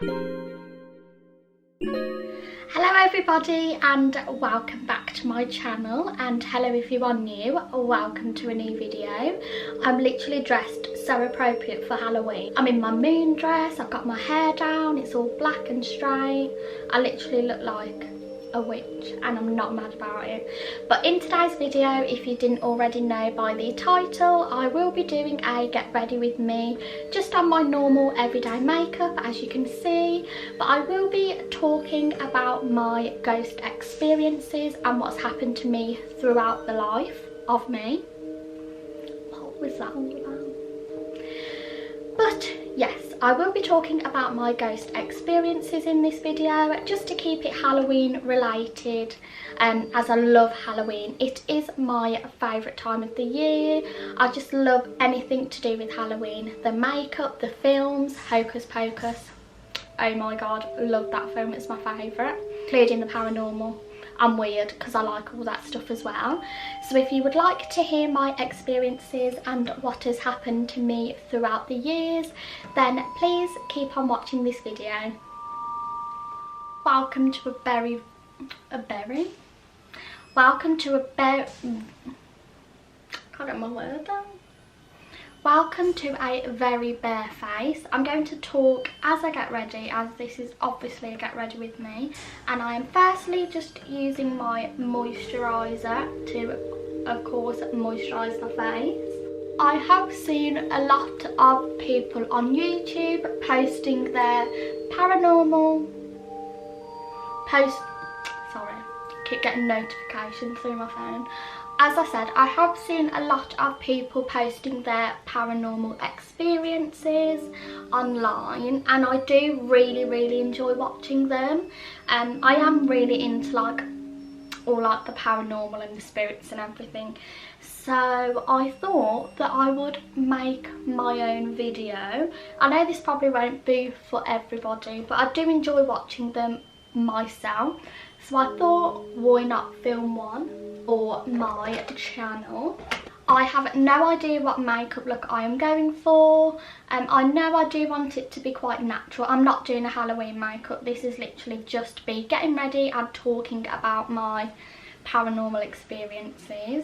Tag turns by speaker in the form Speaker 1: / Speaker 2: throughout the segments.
Speaker 1: Hello everybody and welcome back to my channel, and hello if you are new, welcome to a new video. I'm literally dressed so appropriate for Halloween. I'm in my moon dress, I've got my hair down, it's all black and straight. I literally look like a witch and I'm not mad about it. But in today's video, if you didn't already know by the title, I will be doing a get ready with me just on my normal everyday makeup, as you can see, but I will be talking about my ghost experiences and what's happened to me throughout the life of me. What was that all about? But yes, I will be talking about my ghost experiences in this video, just to keep it Halloween related, as I love Halloween. It is my favourite time of the year. I just love anything to do with Halloween. The makeup, the films, Hocus Pocus. Oh my god, love that film, it's my favourite. Including the paranormal. I'm weird because I like all that stuff as well. So if you would like to hear my experiences and what has happened to me throughout the years, then please keep on watching this video. Welcome to can't get my word down. Welcome to a very bare face. I'm going to talk as I get ready, as this is obviously a get ready with me, and I am firstly just using my moisturiser to, of course, moisturise my face. I have seen a lot of people on YouTube posting their paranormal sorry, keep getting notifications through my phone. As I said, I have seen a lot of people posting their paranormal experiences online, and I do really enjoy watching them. I am really into all the paranormal and the spirits and everything, so I thought that I would make my own video. I know this probably won't be for everybody, but I do enjoy watching them myself, so I thought, why not film one for my channel. I have no idea what makeup look I am going for. I know I do want it to be quite natural. I'm not doing a Halloween makeup. This is literally just be getting ready and talking about my paranormal experiences.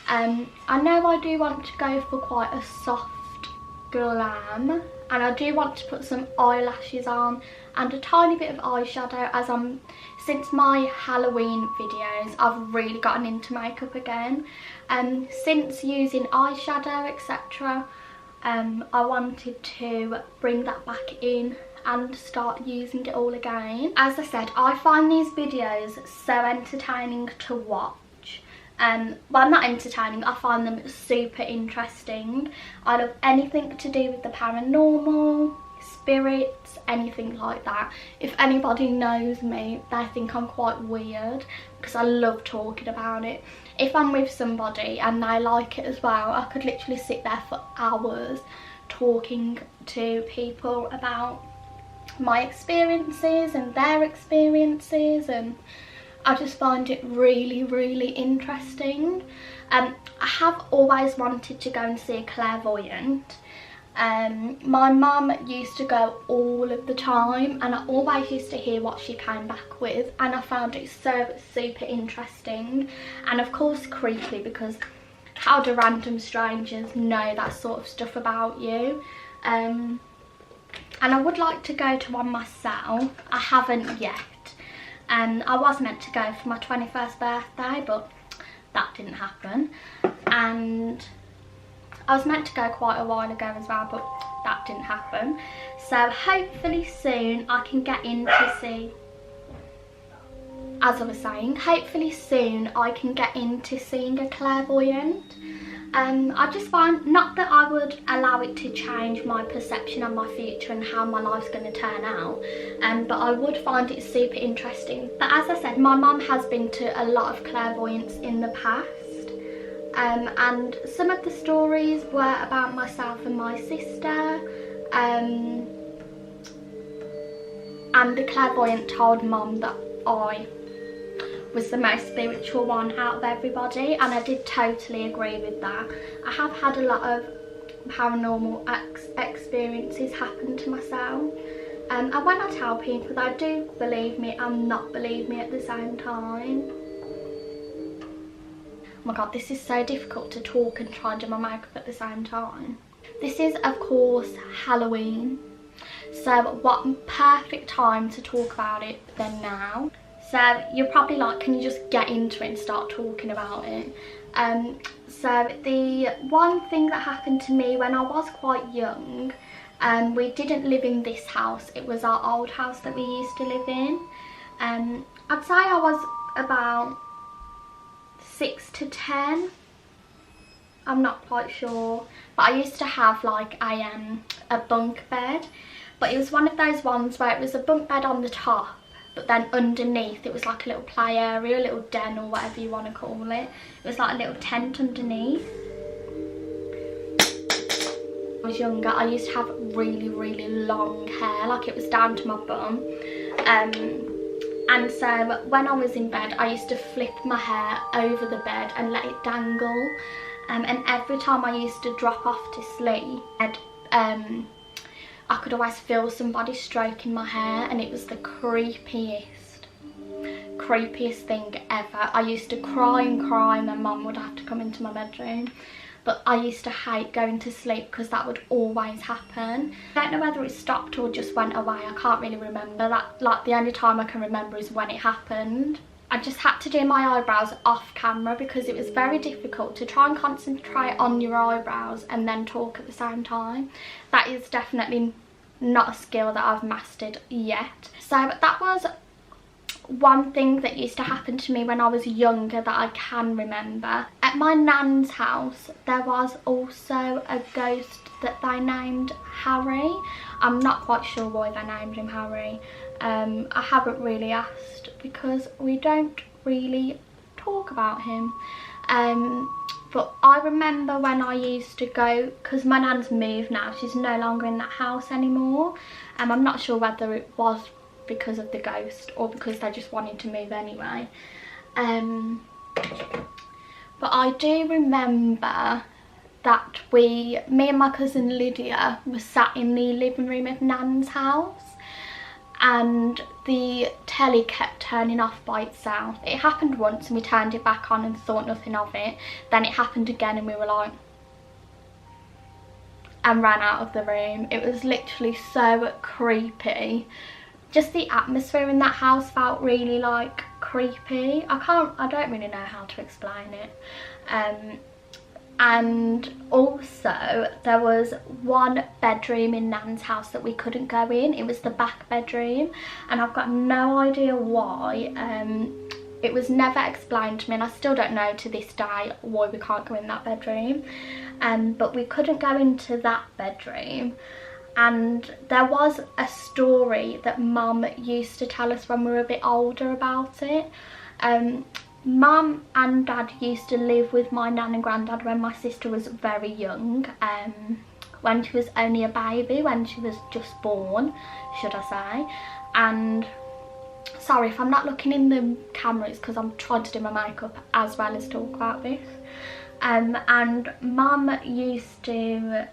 Speaker 1: I know I do want to go for quite a soft glam, and I do want to put some eyelashes on and a tiny bit of eyeshadow, as since my Halloween videos I've really gotten into makeup again, since using eyeshadow etc. I wanted to bring that back in and start using it all again. As I said, I find these videos so entertaining to watch. Well, not entertaining, I find them super interesting. I love anything to do with the paranormal, spirits, anything like that. If anybody knows me, they think I'm quite weird because I love talking about it. If I'm with somebody and they like it as well, I could literally sit there for hours talking to people about my experiences and their experiences, and I just find it really interesting. I have always wanted to go and see a clairvoyant. My mum used to go all of the time, and I always used to hear what she came back with, and I found it so super interesting and of course creepy, because how do random strangers know that sort of stuff about you? And I would like to go to one myself. I haven't yet. I was meant to go for my 21st birthday, but that didn't happen, and I was meant to go quite a while ago as well, but that didn't happen. So hopefully soon I can get in to see, as I was saying, hopefully soon I can get into seeing a clairvoyant. I just find, not that I would allow it to change my perception of my future and how my life's going to turn out, but I would find it super interesting. But as I said, my mum has been to a lot of clairvoyants in the past, and some of the stories were about myself and my sister, and the clairvoyant told mum that I was the most spiritual one out of everybody, and I did totally agree with that. I have had a lot of paranormal experiences happen to myself, And when I tell people, they do believe me and not believe me at the same time. Oh my god, this is so difficult to talk and try and do my makeup at the same time. This is, of course, Halloween. So what perfect time to talk about it than now. So you're probably like, can you just get into it and start talking about it? So the one thing that happened to me when I was quite young, we didn't live in this house, it was our old house that we used to live in. I'd say I was about 6 to 10, I'm not quite sure, but I used to have like a bunk bed, but it was one of those ones where it was a bunk bed on the top, but then underneath it was like a little play area, a little den or whatever you want to call it. It was like a little tent underneath. When I was younger, I used to have really, really long hair, like it was down to my bum. And so when I was in bed, I used to flip my hair over the bed and let it dangle. And every time I used to drop off to sleep, I could always feel somebody stroking my hair, and it was the creepiest thing ever. I used to cry and cry, and then Mum would have to come into my bedroom. But I used to hate going to sleep because that would always happen. I don't know whether it stopped or just went away. I can't really remember. That, like, the only time I can remember is when it happened. I just had to do my eyebrows off camera because it was very difficult to try and concentrate on your eyebrows and then talk at the same time. That is definitely not a skill that I've mastered yet. So that was one thing that used to happen to me when I was younger that I can remember. At my nan's house, there was also a ghost that they named Harry. I'm not quite sure why they named him Harry. I haven't really asked because we don't really talk about him. But I remember when I used to go, because my nan's moved now, she's no longer in that house anymore. I'm not sure whether it was because of the ghost or because they just wanted to move anyway. But I do remember that me and my cousin Lydia were sat in the living room of Nan's house, and the telly kept turning off by itself. It happened once and we turned it back on and thought nothing of it. Then it happened again and we were like, and ran out of the room. It was literally so creepy. Just the atmosphere in that house felt really like creepy. I don't really know how to explain it. And also there was one bedroom in Nan's house that we couldn't go in. It was the back bedroom, and I've got no idea why. It was never explained to me, and I still don't know to this day why we can't go in that bedroom. But we couldn't go into that bedroom. And there was a story that Mum used to tell us when we were a bit older about it. Mum and Dad used to live with my nan and granddad when my sister was very young, when she was only a baby, when she was just born, should I say. And sorry if I'm not looking in the camera, it's because I'm trying to do my makeup as well as talk about this. And Mum used to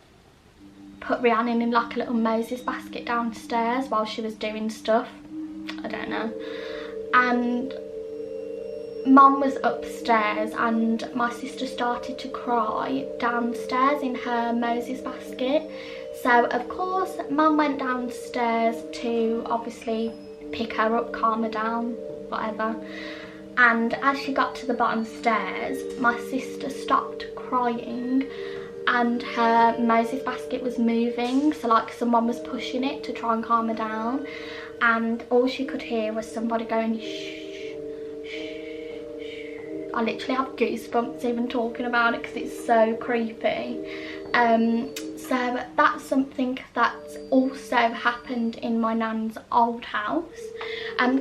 Speaker 1: put Rhiannon in like a little Moses basket downstairs while she was doing stuff, I don't know. And Mum was upstairs and my sister started to cry downstairs in her Moses basket. So of course Mum went downstairs to obviously pick her up, calm her down, whatever. And as she got to the bottom stairs, my sister stopped crying and her Moses basket was moving, so like someone was pushing it to try and calm her down, and all she could hear was somebody going shh. I literally have goosebumps even talking about it because it's so creepy. So that's something that's also happened in my nan's old house.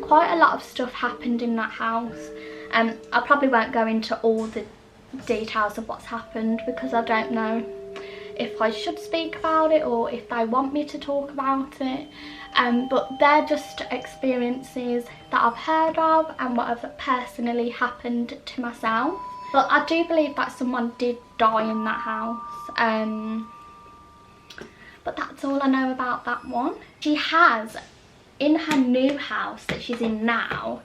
Speaker 1: Quite a lot of stuff happened in that house. I probably won't go into all the details of what's happened because I don't know if I should speak about it or if they want me to talk about it. But they're just experiences that I've heard of and what have personally happened to myself. But I do believe that someone did die in that house. But that's all I know about that one. She has in her new house that she's in now,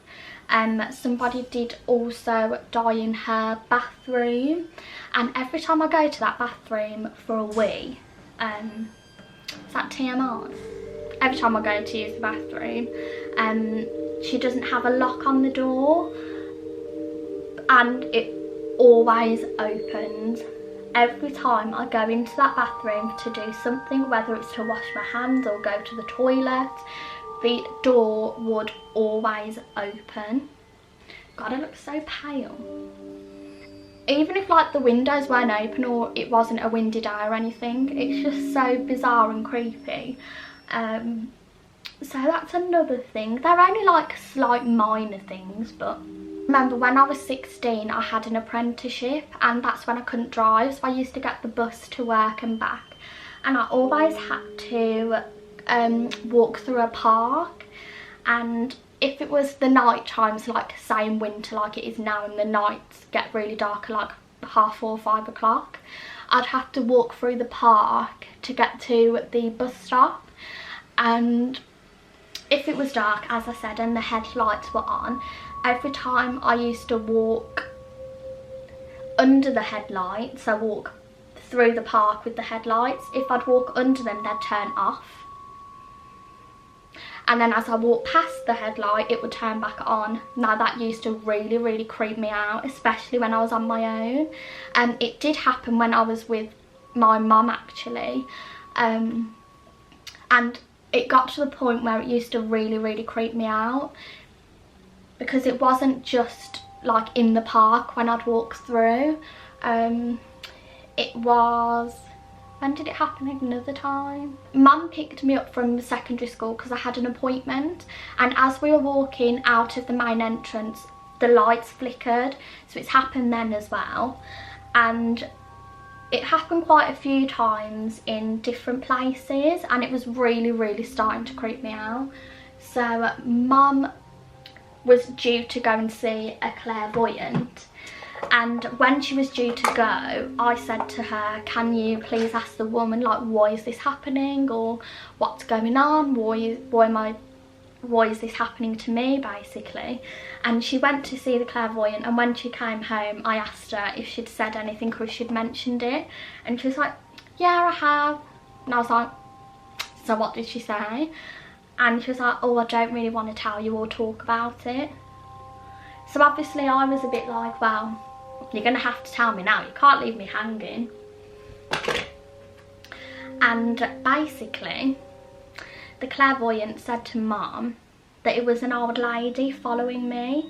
Speaker 1: somebody did also die in her bathroom, and every time I go to that bathroom for a wee, is that TMI? Every time I go to use the bathroom, she doesn't have a lock on the door, and it always opens. Every time I go into that bathroom to do something, whether it's to wash my hands or go to the toilet, the door would always open. God, I look so pale. Even if like the windows weren't open or it wasn't a windy day or anything, it's just so bizarre and creepy. So that's another thing. They're only like slight minor things, but remember when I was 16 I had an apprenticeship, and that's when I couldn't drive, so I used to get the bus to work and back, and I always had to walk through a park. And if it was the night times, like say in winter like it is now, and the nights get really dark at like 4:30, 5 o'clock, I'd have to walk through the park to get to the bus stop. And if it was dark, as I said, and the headlights were on, every time I used to walk under the headlights, so walk through the park with the headlights, if I'd walk under them they'd turn off, and then as I walked past the headlight it would turn back on. Now that used to really creep me out, especially when I was on my own. And it did happen when I was with my mum actually, and it got to the point where it used to really creep me out, because it wasn't just like in the park when I'd walk through. It was, when did it happen another time? Mum picked me up from secondary school because I had an appointment, and as we were walking out of the main entrance the lights flickered, so it's happened then as well. And it happened quite a few times in different places, and it was really starting to creep me out. So Mum was due to go and see a clairvoyant, and when she was due to go I said to her, can you please ask the woman like why is this happening, or what's going on, why is this happening to me basically. And she went to see the clairvoyant, and when she came home I asked her if she'd said anything or if she'd mentioned it, and she was like, yeah, I have. And I was like, so what did she say? And she was like, oh, I don't really want to tell you or talk about it. So obviously I was a bit like, well, you're gonna have to tell me now, you can't leave me hanging. And basically the clairvoyant said to Mum that it was an old lady following me.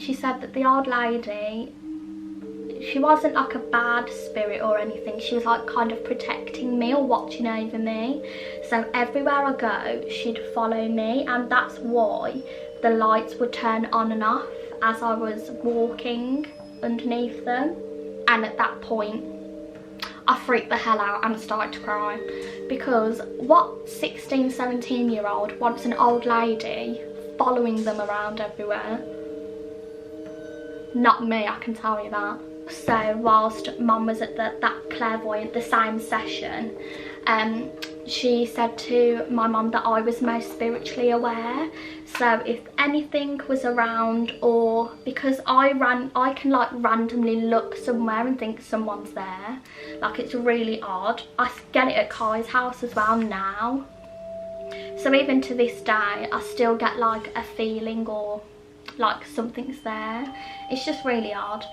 Speaker 1: She said that the old lady, she wasn't like a bad spirit or anything, she was like kind of protecting me or watching over me. So everywhere I go she'd follow me, and that's why the lights would turn on and off as I was walking underneath them. And at that point I freaked the hell out and started to cry, because what 16, 17-year-old wants an old lady following them around everywhere? Not me, I can tell you that. So whilst Mum was at that clairvoyant, the same session, she said to my mum that I was most spiritually aware. So if anything was around, or because I can like randomly look somewhere and think someone's there, like it's really odd. I get it at Kai's house as well now. So even to this day I still get like a feeling or like something's there. It's just really odd.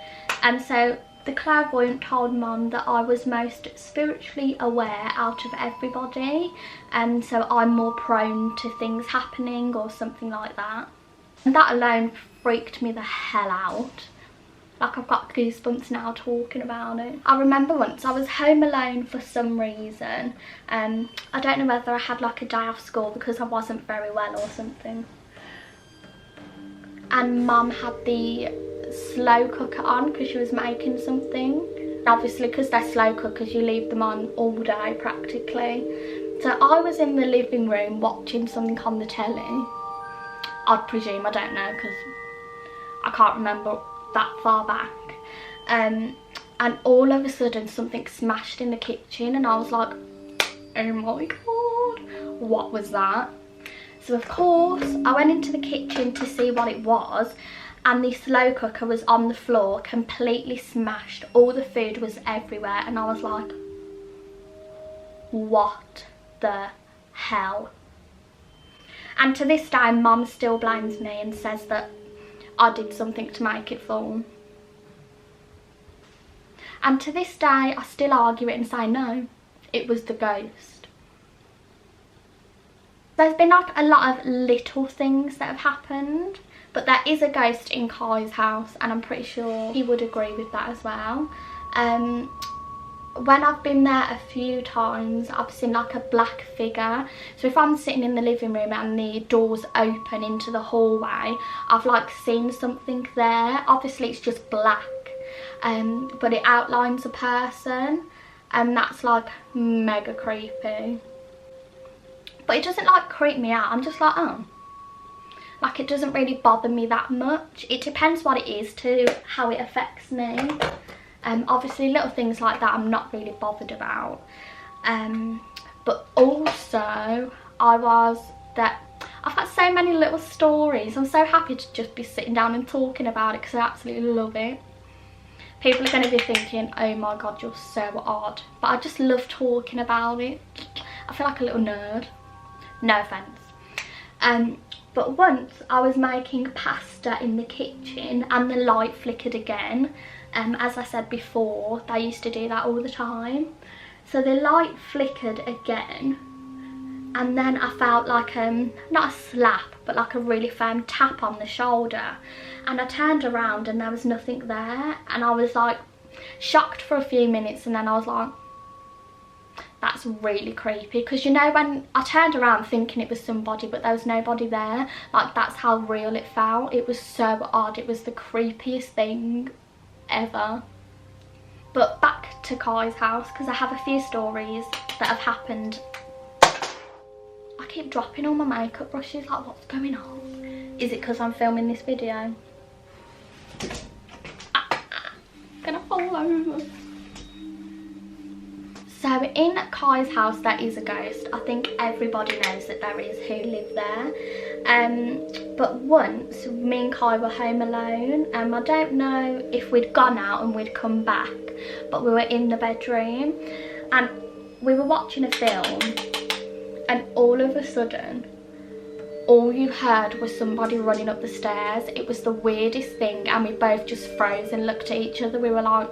Speaker 1: And so the clairvoyant told Mum that I was most spiritually aware out of everybody, and so I'm more prone to things happening or something like that. And that alone freaked me the hell out. Like I've got goosebumps now talking about it. I remember once I was home alone for some reason. I don't know whether I had like a day off school because I wasn't very well or something. And Mum had the slow cooker on because she was making something. Obviously because they're slow cookers you leave them on all day practically. So I was in the living room watching something on the telly, I'd presume, I don't know because I can't remember that far back. And all of a sudden something smashed in the kitchen and I was like, oh my god, what was that? So of course I went into the kitchen to see what it was, and the slow cooker was on the floor, completely smashed. All the food was everywhere, and I was like, what the hell? And to this day Mum still blames me and says that I did something to make it fall. And to this day I still argue it and say no, it was the ghost. There's been like a lot of little things that have happened, but there is a ghost in Kai's house, and I'm pretty sure he would agree with that as well. When I've been there a few times, I've seen like a black figure. So if I'm sitting in the living room and the doors open into the hallway, I've like seen something there. Obviously it's just black, but it outlines a person, and that's like mega creepy. But it doesn't like creep me out. I'm just like, oh. Like, it doesn't really bother me that much. It depends what it is too, how it affects me. Obviously little things like that I'm not really bothered about. But also I've got so many little stories. I'm so happy to just be sitting down and talking about it because I absolutely love it. People are going to be thinking, oh my god, you're so odd. But I just love talking about it. I feel like a little nerd. No offence. But once I was making pasta in the kitchen and the light flickered again. As I said before, they used to do that all the time. So the light flickered again, and then I felt like not a slap, but like a really firm tap on the shoulder. And I turned around and there was nothing there, and I was like shocked for a few minutes, and then I was like, that's really creepy. Because you know, when I turned around thinking it was somebody but there was nobody there, like that's how real it felt. It was so odd. It was the creepiest thing ever. But back to Kai's house, because I have a few stories that have happened. I keep dropping all my makeup brushes, like what's going on? Is it because I'm filming this video? Gonna fall over. So in Kai's house there is a ghost. I think everybody knows that there is who live there. But once me and Kai were home alone. I don't know if we'd gone out and we'd come back, but we were in the bedroom and we were watching a film, and all of a sudden all you heard was somebody running up the stairs. It was the weirdest thing, and we both just froze and looked at each other. We were like,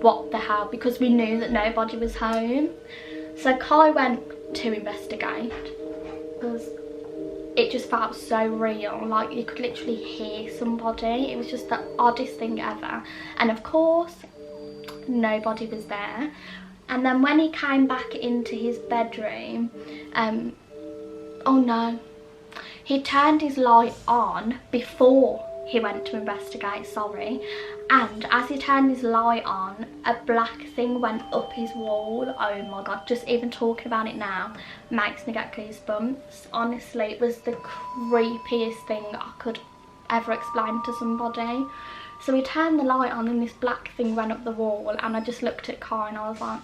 Speaker 1: what the hell? Because we knew that nobody was home. So Kai went to investigate because it just felt so real, like you could literally hear somebody. It was just the oddest thing ever. And of course nobody was there. And then when he came back into his bedroom, oh no, he turned his light on before he went to investigate, sorry. And as he turned his light on, a black thing went up his wall. Oh my god, just even talking about it now makes me get goosebumps. Honestly, it was the creepiest thing I could ever explain to somebody. So he turned the light on and this black thing went up the wall, and I just looked at Kai and I was like,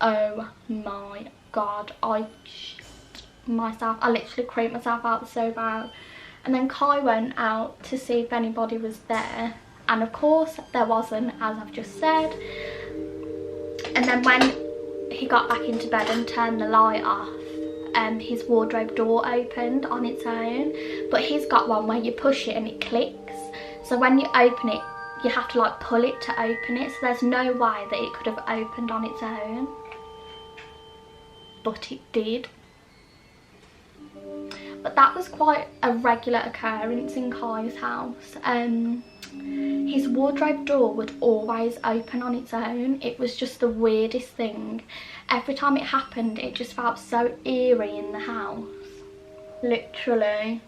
Speaker 1: oh my god, I shit myself. I literally creeped myself out so bad. And then Kai went out to see if anybody was there, and of course there wasn't, as I've just said. And then when he got back into bed and turned the light off, his wardrobe door opened on its own. But he's got one where you push it and it clicks, so when you open it you have to like pull it to open it. So there's no way that it could have opened on its own, but it did. But that was quite a regular occurrence in Kai's house. His wardrobe door would always open on its own. It was just the weirdest thing. Every time it happened, it just felt so eerie in the house. Literally.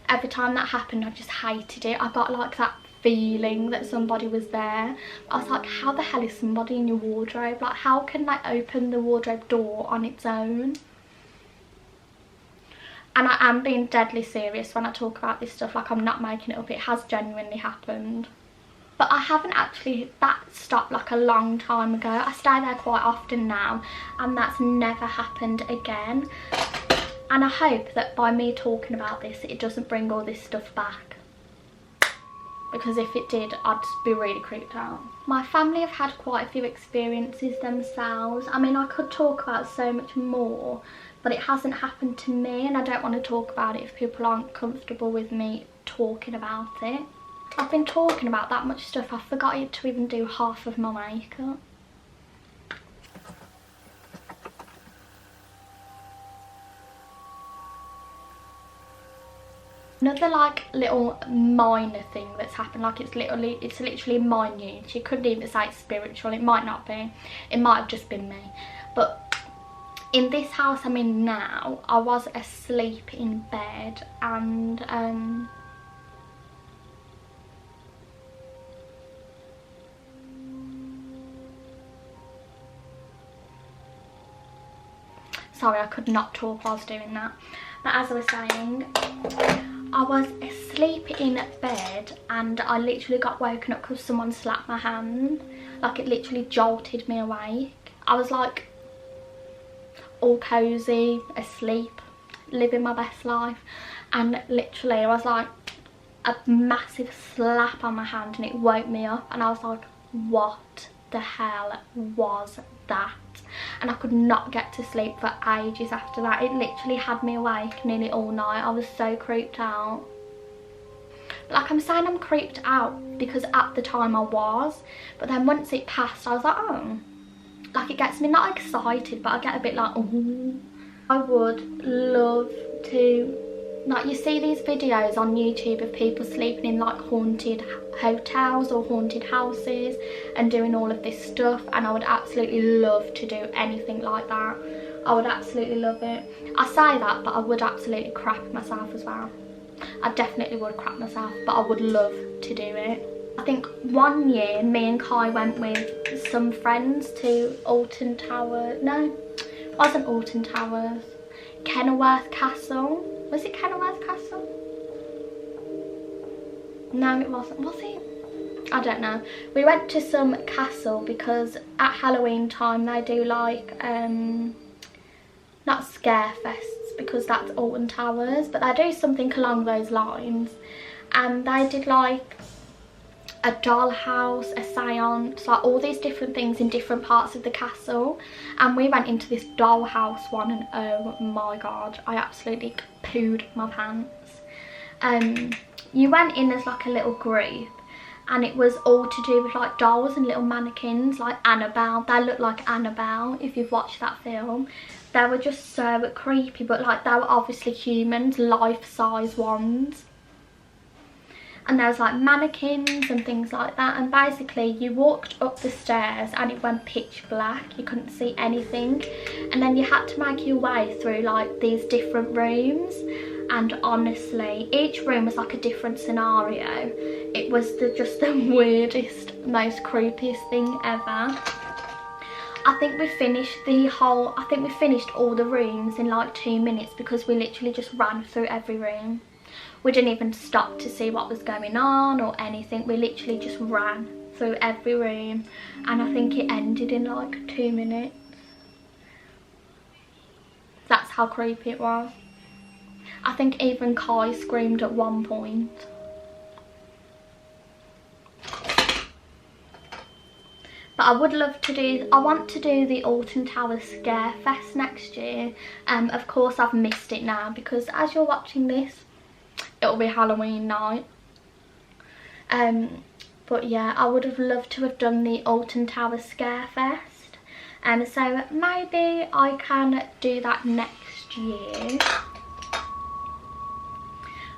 Speaker 1: Every time that happened, I just hated it. I got like that feeling that somebody was there. I was like, how the hell is somebody in your wardrobe? Like, how can they open the wardrobe door on its own? And I am being deadly serious when I talk about this stuff. Like, I'm not making it up. It has genuinely happened. But I haven't actually, that stopped like a long time ago. I stay there quite often now, and that's never happened again. And I hope that by me talking about this, it doesn't bring all this stuff back, because if it did, I'd be really creeped out. My family have had quite a few experiences themselves. I mean, I could talk about so much more, but it hasn't happened to me, and I don't want to talk about it if people aren't comfortable with me talking about it. I've been talking about that much stuff, I forgot to even do half of my makeup. Another like little minor thing that's happened, like it's literally minute. You couldn't even say it's spiritual, it might not be. It might have just been me. But in this house I'm in now, I was asleep in bed, and sorry, I could not talk while I was doing that. But as I was saying, I was asleep in bed and I literally got woken up because someone slapped my hand. Like, it literally jolted me awake. I was like all cozy, asleep, living my best life, and literally I was like a massive slap on my hand and it woke me up, and I was like, what the hell was that? And I could not get to sleep for ages after that. It literally had me awake nearly all night. I was so creeped out. Like, I'm saying I'm creeped out because at the time I was, but then once it passed I was like, oh, like, it gets me not excited, but I get a bit like, oh. I would love to, like, you see these videos on YouTube of people sleeping in like haunted hotels or haunted houses and doing all of this stuff, and I would absolutely love to do anything like that. I would absolutely love it. I say that, but I would absolutely crap myself as well. I definitely would crap myself, but I would love to do it. I think one year me and Kai went with some friends to Alton Tower, no, it wasn't Alton Towers, Kenilworth Castle. Was it Kenilworth Castle? No, it wasn't. Was it? I don't know. We went to some castle because at Halloween time they do like, not scare fests because that's Alton Towers, but they do something along those lines. And they did like a dollhouse, a seance, like all these different things in different parts of the castle. And we went into this dollhouse one, and oh my god, I absolutely pooed my pants. You went in as like a little group, and it was all to do with like dolls and little mannequins, like Annabelle. They look like Annabelle if you've watched that film. They were just so creepy, but like they were obviously humans, life-size ones. And there was like mannequins and things like that, and basically you walked up the stairs and it went pitch black, you couldn't see anything, and then you had to make your way through like these different rooms, and honestly each room was like a different scenario. It was just the weirdest, most creepiest thing ever. I think we finished all the rooms in like 2 minutes because we literally just ran through every room. We didn't even stop to see what was going on or anything. We literally just ran through every room, and I think it ended in like 2 minutes. That's how creepy it was. I think even Kai screamed at one point. But I would love to do, I want to do the Alton Towers Scare Fest next year. Of course I've missed it now because as you're watching this, it'll be Halloween night. But yeah, I would have loved to have done the Alton Towers Scare Fest. So maybe I can do that next year.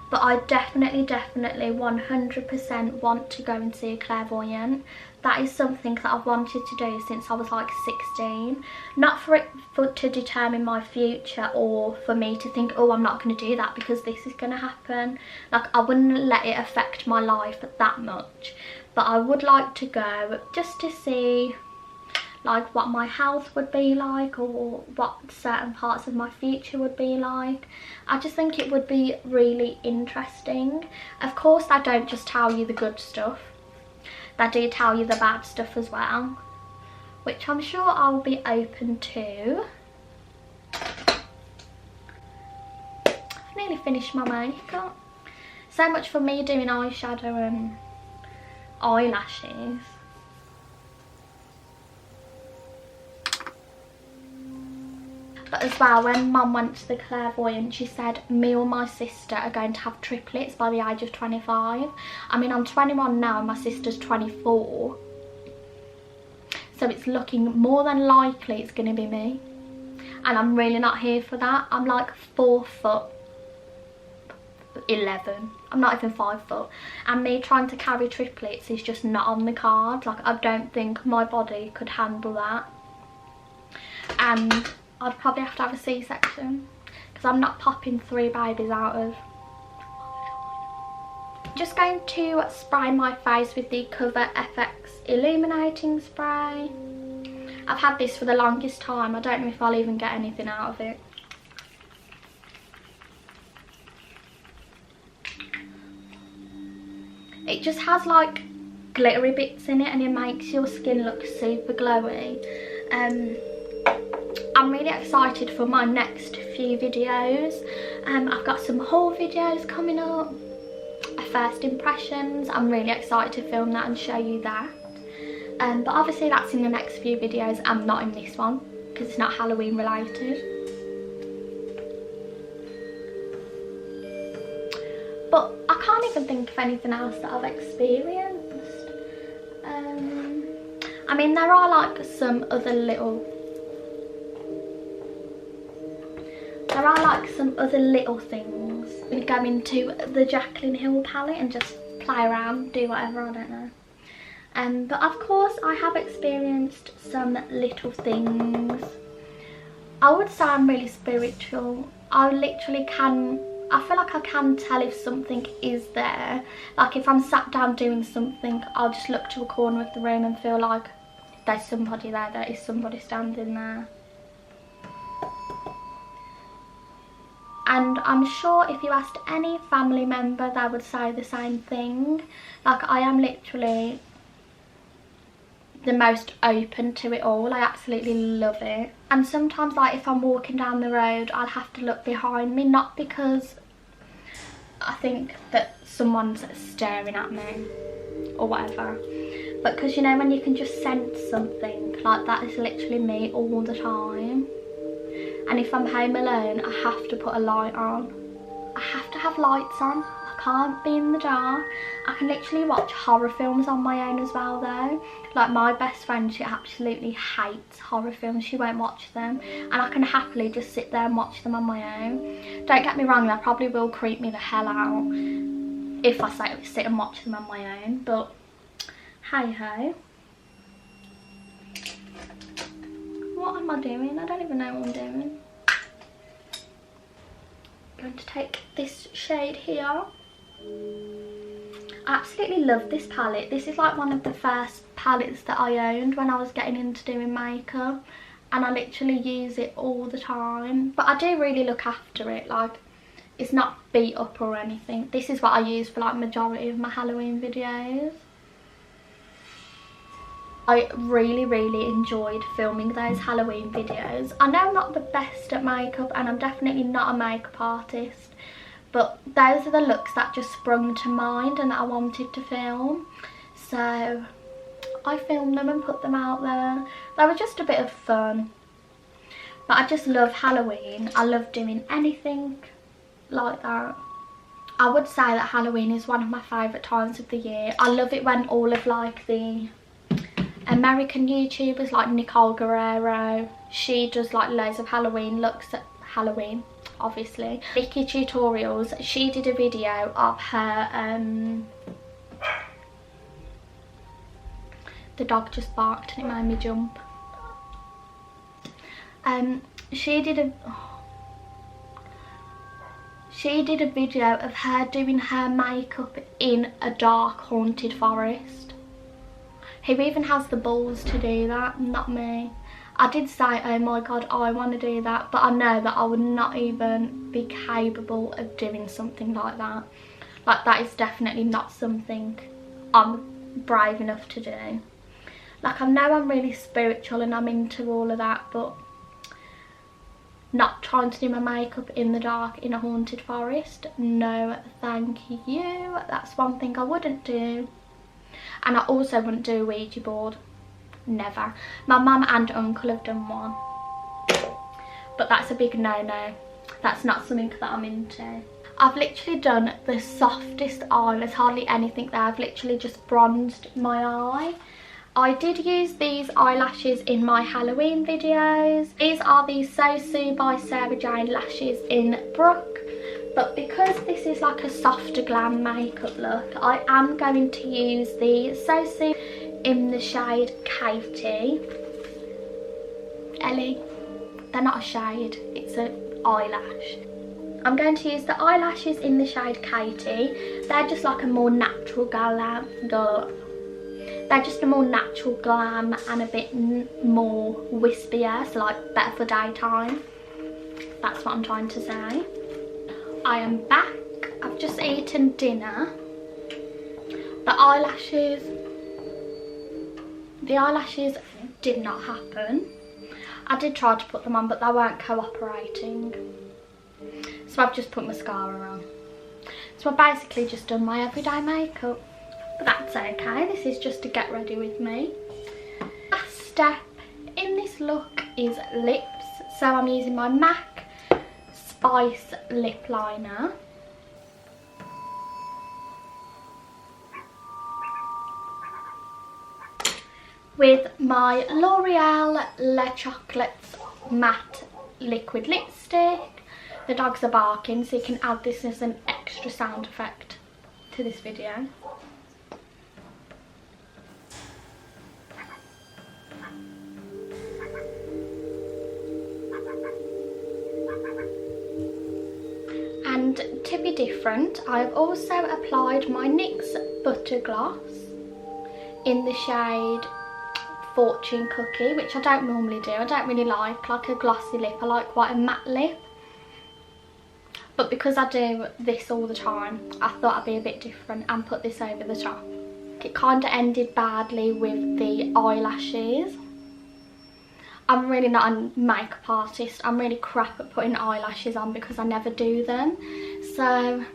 Speaker 1: But I definitely 100% want to go and see a clairvoyant. That is something that I've wanted to do since I was like 16. Not to determine my future or for me to think, oh, I'm not going to do that because this is going to happen. Like, I wouldn't let it affect my life that much. But I would like to go just to see like what my health would be like, or what certain parts of my future would be like. I just think it would be really interesting. Of course, they don't just tell you the good stuff. they do tell you the bad stuff as well, which I'm sure I'll be open to. I've nearly finished my makeup. So much for me doing eyeshadow and eyelashes. But as well, when Mum went to the clairvoyant, she said me or my sister are going to have triplets by the age of 25. I mean, I'm 21 now and my sister's 24. So it's looking more than likely it's going to be me. And I'm really not here for that. I'm like 4'11". I'm not even 5 foot. And me trying to carry triplets is just not on the cards. Like, I don't think my body could handle that. And I'd probably have to have a C-section because I'm not popping 3 babies out of. Just going to spray my face with the Cover FX illuminating spray. I've had this for the longest time. I don't know if I'll even get anything out of it. It just has like glittery bits in it and it makes your skin look super glowy. I'm really excited for my next few videos. I've got some haul videos coming up, first impressions. I'm really excited to film that and show you that. But obviously that's in the next few videos and not in this one because it's not Halloween related. But I can't even think of anything else that I've experienced. I mean, there are like some other little things. We go into the Jaclyn Hill palette and just play around, do whatever, I don't know. But of course I have experienced some little things. I would say I'm really spiritual. I feel like I can tell if something is there. Like if I'm sat down doing something, I'll just look to a corner of the room and feel like there's somebody there, there is somebody standing there. And I'm sure if you asked any family member, they would say the same thing. Like, I am literally the most open to it all. I absolutely love it. And sometimes, like, if I'm walking down the road, I'll have to look behind me, not because I think that someone's staring at me or whatever, but because, you know, when you can just sense something, like, that is literally me all the time. And if I'm home alone, I have to put a light on. I have to have lights on. I can't be in the dark. I can literally watch horror films on my own as well though. Like my best friend, she absolutely hates horror films. She won't watch them. And I can happily just sit there and watch them on my own. Don't get me wrong, that probably will creep me the hell out if I sit and watch them on my own. But hey ho. What am I doing? I don't even know what I'm doing. I'm going to take this shade here. I absolutely love this palette. This is like one of the first palettes that I owned when I was getting into doing makeup, and I literally use it all the time. But I do really look after it. Like, it's not beat up or anything. This is what I use for like majority of my Halloween videos. I really enjoyed filming those Halloween videos. I know I'm not the best at makeup and I'm definitely not a makeup artist, but those are the looks that just sprung to mind and that I wanted to film. So I filmed them and put them out there. They were just a bit of fun. But I just love Halloween. I love doing anything like that. I would say that Halloween is one of my favourite times of the year. I love it when all of like the American YouTubers like 𝓁𝑜𝓋𝑒, she does like loads of Halloween looks at Halloween, obviously. Vicky Tutorials, she did a video of her, the dog just barked and it made me jump. She did a video of her doing her makeup in a dark haunted forest. Who even has the balls to do that? Not me. I did say, oh my god, I want to do that, but I know that I would not even be capable of doing something like that. Like, that is definitely not something I'm brave enough to do. Like, I know I'm really spiritual and I'm into all of that, but not trying to do my makeup in the dark in a haunted forest, no thank you. That's one thing I wouldn't do. And I also wouldn't do a Ouija board, never. My mum and uncle have done one, but that's a big no-no. That's not something that I'm into. I've literally done the softest eye, there's hardly anything there. I've literally just bronzed my eye. I did use these eyelashes in my Halloween videos. These are the So Sue by Sarah Jane lashes in Brook. But because this is like a softer glam makeup look, I am going to use the So Sue in the shade Katie. Ellie. They're not a shade, it's an eyelash. I'm going to use the eyelashes in the shade Katie. They're just like a more natural glam. They're just a more natural glam and a bit more wispier, so like better for daytime. That's what I'm trying to say. I am back. I've just eaten dinner. The eyelashes did not happen. I did try to put them on, but they weren't cooperating. So I've just put mascara on. So I've basically just done my everyday makeup. But that's okay, this is just to get ready with me. Last step in this look is lips. So I'm using my MAC Spice lip liner. With my L'Oreal 𝓁𝑜𝓋𝑒 matte liquid lipstick. The dogs are barking, so you can add this as an extra sound effect to this video. And to be different, I have also applied my NYX Butter Gloss in the shade Fortune Cookie, which I don't normally do. I don't really like a glossy lip. I like quite a matte lip. But because I do this all the time, I thought I'd be a bit different and put this over the top. It kind of ended badly with the eyelashes. I'm really not a makeup artist. I'm really crap at putting eyelashes on because I never do them. So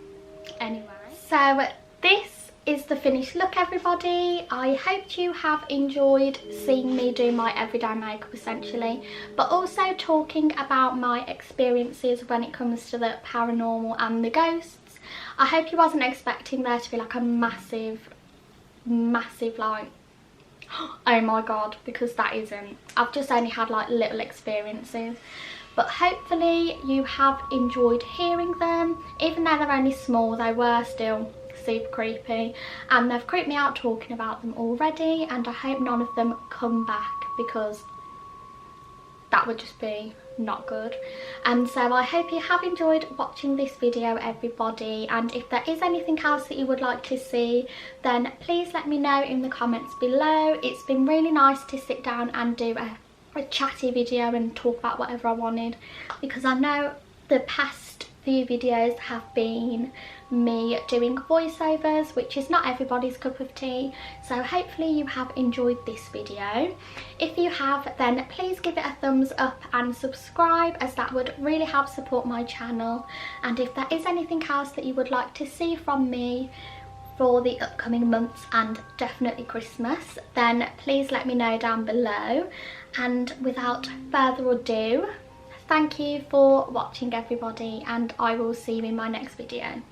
Speaker 1: anyway, so this is the finished look, everybody. I hope you have enjoyed seeing me do my everyday makeup essentially, but also talking about my experiences when it comes to the paranormal and the ghosts. I hope you wasn't expecting there to be like a massive like oh my god, because that isn't. I've just only had like little experiences, but hopefully you have enjoyed hearing them. Even though they're only small, they were still super creepy, and they've creeped me out talking about them already, and I hope none of them come back because that would just be not good. And so I hope you have enjoyed watching this video, everybody, and if there is anything else that you would like to see, then please let me know in the comments below. It's been really nice to sit down and do a chatty video and talk about whatever I wanted, because I know the past few videos have been me doing voiceovers, which is not everybody's cup of tea. So hopefully you have enjoyed this video. If you have, then please give it a thumbs up and subscribe, as that would really help support my channel. And if there is anything else that you would like to see from me for the upcoming months and definitely Christmas, then please let me know down below. And without further ado, thank you for watching, everybody, and I will see you in my next video.